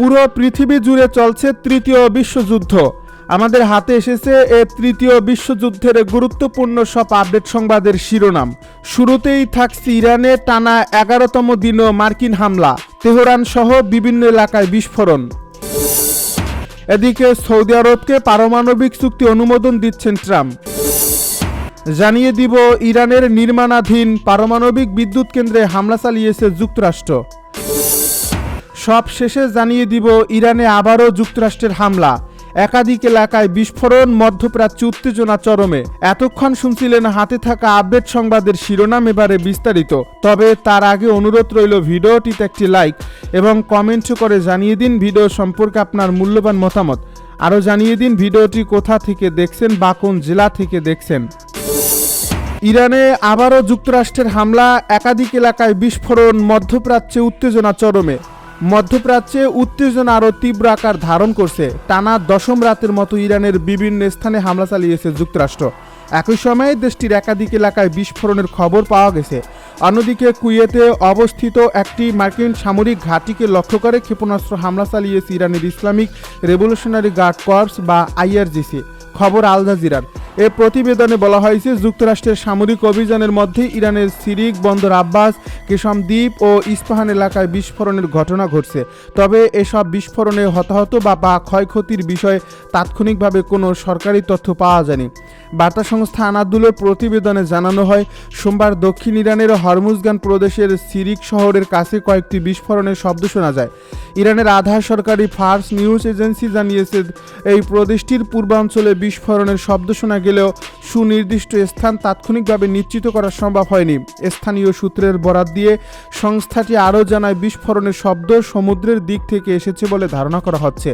পুরো পৃথিবী জুড়ে চলছে তৃতীয় বিশ্বযুদ্ধ। আমাদের হাতে এসেছে এই তৃতীয় বিশ্বযুদ্ধের গুরুত্বপূর্ণ সব আপডেট সংবাদের শিরোনাম। শুরুতেই থাকছে ইরানে টানা 11তম দিনও মার্কিন হামলা, তেহরান সহ বিভিন্ন এলাকায় বিস্ফোরণ। এদিকে সৌদি আরবকে পারমাণবিক চুক্তি অনুমোদন দিচ্ছেন ট্রাম্প। জানিয়ে দিব ইরানের নির্মাণাধীন পারমাণবিক বিদ্যুৎ কেন্দ্রে হামলা চালিয়েছে যুক্তরাষ্ট্র। সব শেষে জানিয়ে দিব ইরানে আবারও যুক্তরাষ্ট্রের হামলা, একাধিক এলাকায় বিস্ফোরণ, মধ্যপ্রাচ্যে উত্তেজনা চরমে। এতক্ষণ শুনছিলেন হাতে থাকা আপডেট সংবাদের শিরোনাম, এবারে বিস্তারিত। তবে তার আগে অনুরোধ রইল ভিডিওটিতে একটি লাইক এবং কমেন্ট করে জানিয়ে দিন ভিডিও সম্পর্কে আপনার মূল্যবান মতামত। আরও জানিয়ে দিন ভিডিওটি কোথা থেকে দেখছেন বা কোন জেলা থেকে দেখছেন। ইরানে আবারও যুক্তরাষ্ট্রের হামলা, একাধিক এলাকায় বিস্ফোরণ, মধ্যপ্রাচ্যে উত্তেজনা চরমে। মধ্যপ্রাচ্যে উত্তেজনা আরও তীব্র আকার ধারণ করছে। টানা 10ম রাতের মতো ইরানের বিভিন্ন স্থানে হামলা চালিয়েছে যুক্তরাষ্ট্র। একই সময়ে দেশটির একাধিক এলাকায় বিস্ফোরণের খবর পাওয়া গেছে। অন্যদিকে কুয়েতে অবস্থিত একটি মার্কিন সামরিক ঘাঁটিকে লক্ষ্য করে ক্ষেপণাস্ত্র হামলা চালিয়েছে ইরানের ইসলামিক রেভলিউশনারি গার্ড কর্পস বা IRGC। খবর আল জাজিরার। এ প্রতিবেদনে বলা হয়েছে যুক্তরাষ্ট্রের সামরিক অভিযানের মধ্যে ইরানের সিরিক, বন্দর আব্বাস, কেশম দ্বীপ ও ইস্পাহান এলাকায় বিস্ফোরণের ঘটনা ঘটছে। তবে এসব বিস্ফোরণে হতাহত বা ক্ষয়ক্ষতির বিষয়ে তাৎক্ষণিকভাবে কোনো সরকারি তথ্য পাওয়া যায়নি। বার্তা সংস্থা আনাদুলের প্রতিবেদনে জানানো হয়, সোমবার দক্ষিণ ইরানের হরমুজগান প্রদেশের সিরিক শহরের কাছে কয়েকটি বিস্ফোরণের শব্দ শোনা যায়। ইরানের আধা সরকারি ফার্স নিউজ এজেন্সি জানিয়েছে এই প্রদেশটির পূর্বাঞ্চলে বিস্ফোরণের শব্দ শোনা গেলেও সুনির্দিষ্ট স্থান তাৎক্ষণিকভাবে নিশ্চিত করা সম্ভব হয়নি। স্থানীয় সূত্রের বরাত দিয়ে সংস্থাটি আরও জানায়, বিস্ফোরণের শব্দ সমুদ্রের দিক থেকে এসেছে বলে ধারণা করা হচ্ছে।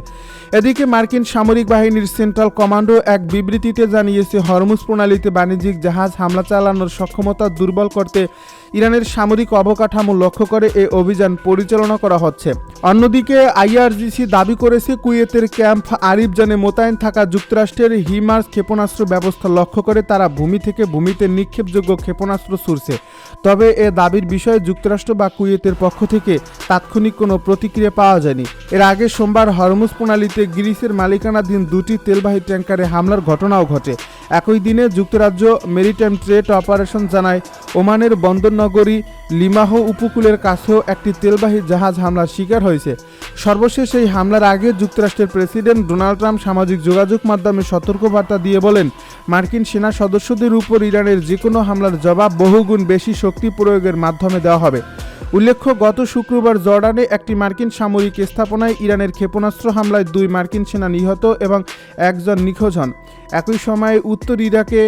এদিকে মার্কিন সামরিক বাহিনীর সেন্ট্রাল কমান্ডো এক বিবৃতিতে জানিয়েছে, হরমুজ প্রণালীতে বাণিজ্যিক জাহাজ হামলা চালানোর সক্ষমতা দুর্বল করতে ইরানের সামরিক অবকাঠামো লক্ষ্য করে এই অভিযান পরিচালনা করা হচ্ছে। অন্যদিকে IRGC দাবি করেছে, কুয়েতের ক্যাম্প আরিফজানে মোতায়েন থাকা যুক্তরাষ্ট্রের হিমার্স ক্ষেপণাস্ত্র ব্যবস্থা লক্ষ্য করে তারা ভূমি থেকে ভূমিতে নিক্ষেপযোগ্য ক্ষেপণাস্ত্র ছুড়ছে। তবে এ দাবির বিষয়ে যুক্তরাষ্ট্র বা কুয়েতের পক্ষ থেকে তাৎক্ষণিক কোনো প্রতিক্রিয়া পাওয়া যায়নি। এর আগে সোমবার হরমুজ প্রণালীতে গ্রিসের মালিকানাধীন 2টি তেলবাহী ট্যাঙ্কারে হামলার ঘটনাও ঘটে। একই দিনে যুক্তরাজ্য মেরিটাইম ট্রেড অপারেশন জানায়, ওমানের বন্দরনগরী লিমাহ উপকূলের কাছেও একটি তেলবাহী জাহাজ হামলার শিকার হয়েছে। সর্বশেষ এই হামলার আগে যুক্তরাষ্ট্রের প্রেসিডেন্ট ডোনাল্ড ট্রাম্প সামাজিক যোগাযোগ মাধ্যমে সতর্কবার্তা দিয়ে বলেন, মার্কিন সেনা সদস্যদের উপর ইরানের যে কোনো হামলার জবাব বহুগুণ বেশি শক্তি প্রয়োগের মাধ্যমে দেওয়া হবে। উল্লেখ্য, গত শুক্রবার জর্ডানে একটি মার্কিন সামরিক স্থাপনায় ইরানের ক্ষেপণাস্ত্র হামলায় 2 মার্কিন সেনা নিহত এবং 1 জন নিখোঁজ হন। একই সময়ে উত্তর ইরাকে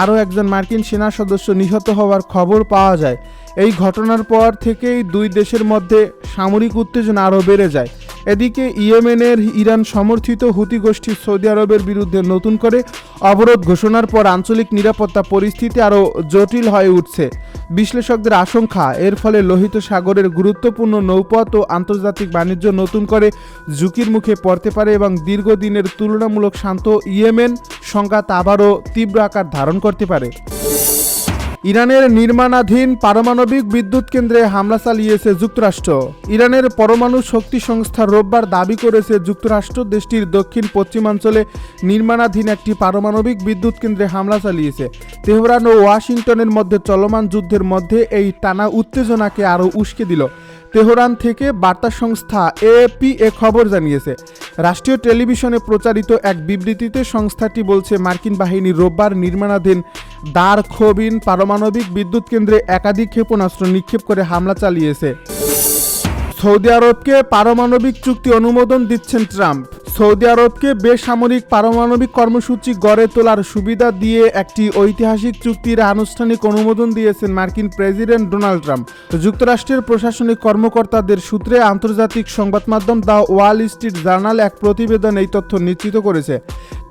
আরও 1 জন মার্কিন সেনা সদস্য নিহত হওয়ার খবর পাওয়া যায়। এই ঘটনার পর থেকেই 2 দেশের মধ্যে সামরিক উত্তেজনা আরও বেড়ে যায়। এদিকে ইয়েমেনের ইরান সমর্থিত হুতি গোষ্ঠী সৌদি আরবের বিরুদ্ধে নতুন করে অবরোধ ঘোষণার পর আঞ্চলিক নিরাপত্তা পরিস্থিতি আরও জটিল হয়ে উঠছে। বিশ্লেষকদের আশঙ্কা, এর ফলে লোহিত সাগরের গুরুত্বপূর্ণ নৌপথ ও আন্তর্জাতিক বাণিজ্য নতুন করে ঝুঁকির মুখে পড়তে পারে এবং দীর্ঘদিনের তুলনামূলক শান্ত ইয়েমেন সংঘাত আবারও তীব্র আকার ধারণ করতে পারে। ইরানের নির্মাণাধীন পারমাণবিক বিদ্যুৎ কেন্দ্রে হামলা চালিয়েছে যুক্তরাষ্ট্র। ইরানের পরমাণু শক্তি সংস্থা রোববার দাবি করেছে, যুক্তরাষ্ট্র দেশটির দক্ষিণ পশ্চিমাঞ্চলে নির্মাণাধীন একটি পারমাণবিক বিদ্যুৎ কেন্দ্রে হামলা চালিয়েছে। তেহরান ও ওয়াশিংটনের মধ্যে চলমান যুদ্ধের মধ্যে এই টানা উত্তেজনাকে আরও উস্কে দিল। তেহরান থেকে বার্তা সংস্থা AFP এ খবর জানিয়েছে। রাষ্ট্রীয় টেলিভিশনে প্রচারিত এক বিবৃতিতে সংস্থাটি বলছে, মার্কিন বাহিনী রোববার নির্মাণাধীন দার খোবিন পারমাণবিক বিদ্যুৎ কেন্দ্রে একাধিক ক্ষেপণাস্ত্র নিক্ষেপ করে হামলা চালিয়েছে। সৌদি আরবকে পারমাণবিক চুক্তি অনুমোদন দিচ্ছেন ট্রাম্প। সৌদি আরবকে বেসামরিক পারমাণবিক কর্মসূচি গড়ে তোলার সুবিধা দিয়ে একটি ঐতিহাসিক চুক্তির আনুষ্ঠানিক অনুমোদন দিয়েছেন মার্কিন প্রেসিডেন্ট ডোনাল্ড ট্রাম্প। যুক্তরাষ্ট্রের প্রশাসনিক কর্মকর্তাদের সূত্রে আন্তর্জাতিক সংবাদ মাধ্যম দ্য ওয়াল স্ট্রিট জার্নাল এক প্রতিবেদন এই তথ্য নিশ্চিত করেছে।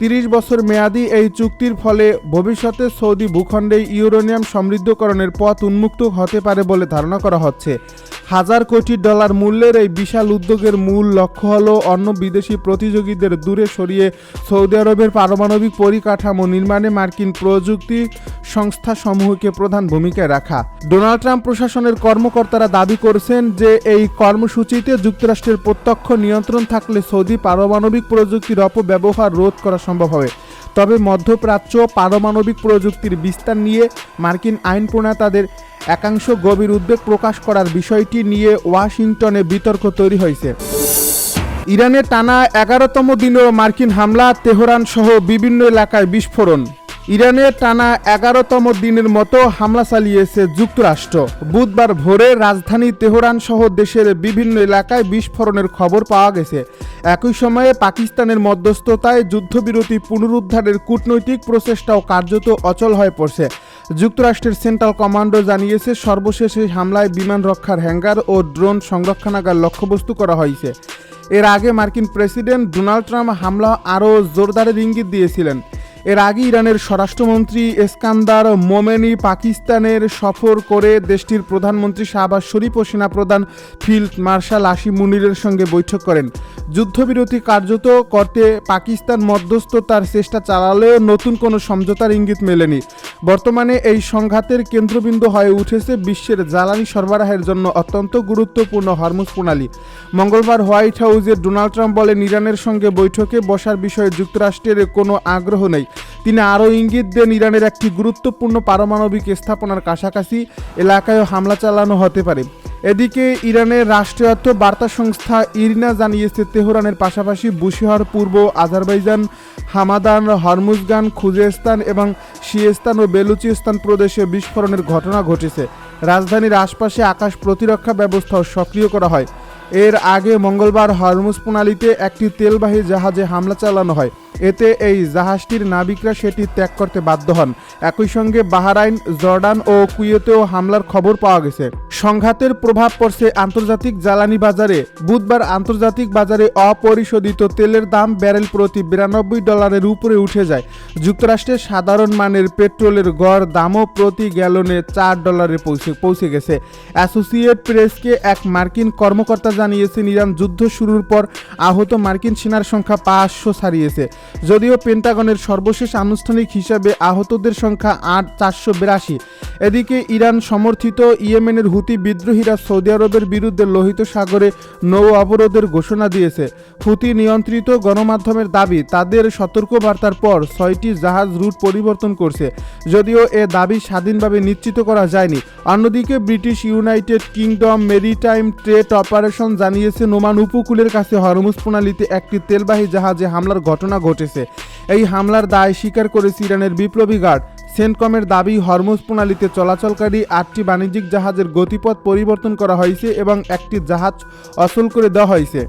30 বছর মেয়াদী এই চুক্তির ফলে ভবিষ্যতে সৌদি ভূখণ্ডে ইউরেনিয়াম সমৃদ্ধকরণের পথ উন্মুক্ত হতে পারে বলে ধারণা করা হচ্ছে। $1,000 কোটি মূল্যের এই বিশাল উদ্যোগের মূল লক্ষ্য হল অন্য বিদেশি প্রতিযোগীদের দূরে সরিয়ে সৌদি আরবের পারমাণবিক পরিকাঠামো নির্মাণে মার্কিন প্রযুক্তি সংস্থাসমূহকে প্রধান ভূমিকায় রাখা। ডোনাল্ড ট্রাম্প প্রশাসনের কর্মকর্তারা দাবি করেছেন যে এই কর্মসূচিতে যুক্তরাষ্ট্রের প্রত্যক্ষ নিয়ন্ত্রণ থাকলে সৌদি পারমাণবিক প্রযুক্তির অপব্যবহার রোধ করা সম্ভব হবে। তবে মধ্যপ্রাচ্য পারমাণবিক প্রযুক্তির বিস্তার নিয়ে মার্কিন আইন প্রণেতাদের একাংশ গভীর উদ্বেগ প্রকাশ করার বিষয়টি নিয়ে ওয়াশিংটনে বিতর্ক তৈরি হয়েছে। ইরানের টানা 11তম দিনেও মার্কিন হামলা, তেহরান সহ বিভিন্ন এলাকায় বিস্ফোরণ। ইরানের টানা 11তম দিনের মতো হামলা চালিয়েছে যুক্তরাষ্ট্র। বুধবার ভোরে রাজধানী তেহরান সহ দেশের বিভিন্ন এলাকায় বিস্ফোরণের খবর পাওয়া গেছে। একই সময়ে পাকিস্তানের মধ্যস্থতায় যুদ্ধবিরতি পুনরুদ্ধারের কূটনৈতিক প্রচেষ্টাও কার্যত অচল হয়ে পড়ছে। যুক্তরাষ্ট্রের সেন্ট্রাল কমান্ডো জানিয়েছে সর্বশেষ এই হামলায় বিমান রক্ষার হ্যাঙ্গার ও ড্রোন সংরক্ষণাগার লক্ষ্যবস্তু করা হয়েছে। এর আগে মার্কিন প্রেসিডেন্ট ডোনাল্ড ট্রাম্প হামলা আরও জোরদারের ইঙ্গিত দিয়েছিলেন। এর আগে ইরানের স্বরাষ্ট্রমন্ত্রী এসকান্দার মোমেনি পাকিস্তানের সফর করে দেশটির প্রধানমন্ত্রী শাহবাজ শরীফ ও সেনাপ্রধান ফিল্ড মার্শাল আসিম মুনিরের সঙ্গে বৈঠক করেন। যুদ্ধবিরতি কার্যত করতে পাকিস্তান মধ্যস্থতার চেষ্টা চালালেও নতুন কোনো সমঝোতার ইঙ্গিত মেলেনি। বর্তমানে এই সংঘাতের কেন্দ্রবিন্দু হয়ে উঠেছে বিশ্বের জ্বালানি সরবরাহের জন্য অত্যন্ত গুরুত্বপূর্ণ হরমুজ প্রণালী। মঙ্গলবার হোয়াইট হাউসে ডোনাল্ড ট্রাম্প বলেন, ইরানের সঙ্গে বৈঠকে বসার বিষয়ে যুক্তরাষ্ট্রের কোনো আগ্রহ নেই। তিনি আরও ইঙ্গিত দেন, ইরানের একটি গুরুত্বপূর্ণ পারমাণবিক স্থাপনার কাছাকাছি এলাকায় হামলা চালানো হতে পারে। এদিকে ইরানের রাষ্ট্রায়ত্ত বার্তা সংস্থা ইরিনা জানিয়েছে তেহরানের পাশাপাশি বুশেহর, পূর্ব আজারবাইজান, হামাদান, হরমুজগান, খুজেস্তান এবং শিয়েস্তান ও বেলুচিস্তান প্রদেশে বিস্ফোরণের ঘটনা ঘটেছে। রাজধানীর আশপাশে আকাশ প্রতিরক্ষা ব্যবস্থাও সক্রিয় করা হয়। এর আগে মঙ্গলবার হরমুজ প্রণালীতে একটি তেলবাহী জাহাজে হামলা চালানো হয়। এতে এই জাহাজটির নাবিকরা সেটি ত্যাগ করতে বাধ্য হন। একই সঙ্গে বাহরাইন, জর্ডান ও কুয়েতেও হামলার খবর পাওয়া গেছে। সংঘাতের প্রভাব পড়ছে আন্তর্জাতিক জ্বালানি বাজারে। বুধবার আন্তর্জাতিক বাজারে অপরিশোধিত তেলের দাম ব্যারেল প্রতি $92 উপরে উঠে যায়। যুক্তরাষ্ট্রের সাধারণ মানের পেট্রোলের গড় দামও প্রতি গ্যালনে $4 পৌঁছে গেছে। অ্যাসোসিয়েট প্রেসকে এক মার্কিন কর্মকর্তা জানিয়েছেন, ইরান যুদ্ধ শুরুর পর আহত মার্কিন সেনার সংখ্যা 500 ছাড়িয়েছে। যদিও পেন্টাগনের সর্বশেষ আনুষ্ঠানিক হিসাবে আহতদের সংখ্যা 482। এদিকে ইরান সমর্থিত ইয়েমেনের হুতি বিদ্রোহীরা সৌদি আরবের বিরুদ্ধে লোহিত সাগরে নৌ অবরোধের ঘোষণা দিয়েছে। হুতি নিয়ন্ত্রিত গণমাধ্যমের দাবি, তাদের সতর্কবার্তার পর 6টি জাহাজ রুট পরিবর্তন করছে, যদিও এ দাবি স্বাধীনভাবে নিশ্চিত করা যায়নি। অন্যদিকে British United kingdom maritime trade operation জানিয়েছে, নোমান উপকূলের কাছে হরমুজ প্রণালীতে একটি তেলবাহী জাহাজে হামলার ঘটনা ঘটেছে। এই হামলার দায় স্বীকার করেছে ইরানের বিপ্লবী গার্ড। সেন্টকমের দাবি, হরমুজ প্রণালীতে চলাচলকারী 8টি বাণিজ্যিক জাহাজের গতিপথ পরিবর্তন করা হয়েছে এবং একটি জাহাজ অচল করে দেওয়া হয়েছে।